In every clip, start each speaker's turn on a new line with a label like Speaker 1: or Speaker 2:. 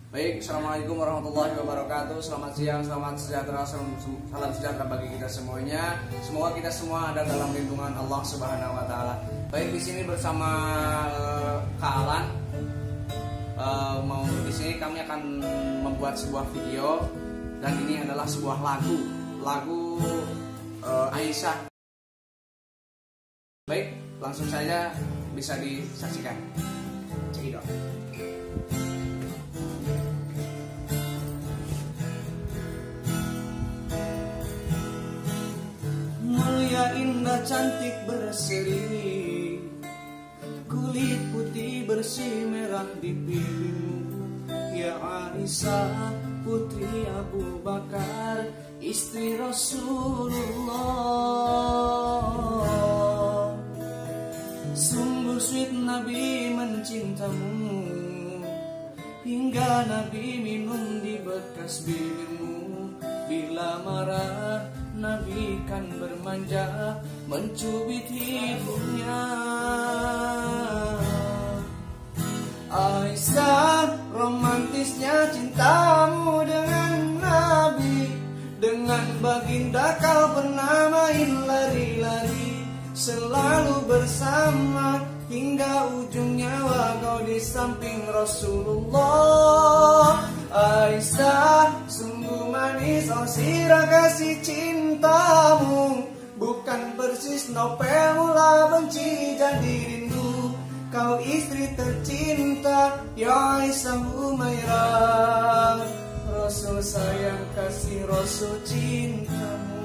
Speaker 1: Baik, assalamualaikum warahmatullahi wabarakatuh. Selamat siang, selamat sejahtera, salam sejahtera bagi kita semuanya. Semoga kita semua ada dalam lindungan Allah Subhanahu Wa Taala. Baik, di sini bersama Kak Alan. Di sini kami akan membuat sebuah video dan ini adalah sebuah lagu Aisyah. Baik, langsung saja bisa disaksikan. Cekidot. Mulia, indah, cantik, berseri, kulit putih bersih merah di pipimu. Ya Aisyah, putri Abu Bakar, istri Rasulullah. Sungguh sweet Nabi mencintamu, hingga Nabi minum di bekas bibirmu. Bila marah Nabi kan bermanja, mencubit hidungnya. Aisyah, romantisnya cintamu dengan Nabi. Dengan baginda kau pernah main lari-lari, selalu bersama hingga ujung nyawa kau di samping Rasulullah. Aisyah, sungguh manis oh sirah kasih cintamu, bukan persis novel mula benci jadi rindu. Kau istri tercinta ya Aisyah Humairah, Rasul sayang kasih Rasul cintamu.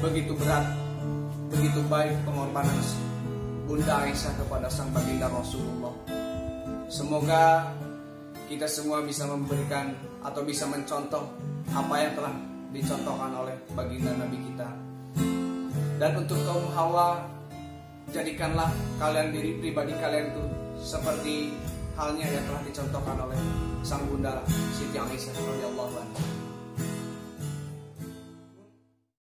Speaker 1: Begitu berat, begitu baik pengorbanan Bunda Aisyah kepada sang baginda Rasulullah. Semoga kita semua bisa memberikan atau bisa mencontoh apa yang telah dicontohkan oleh baginda Nabi kita. Dan untuk kaum Hawa, jadikanlah kalian diri pribadi kalian itu seperti halnya yang telah dicontohkan oleh sang bunda Siti Aisyah radhiyallahu anha.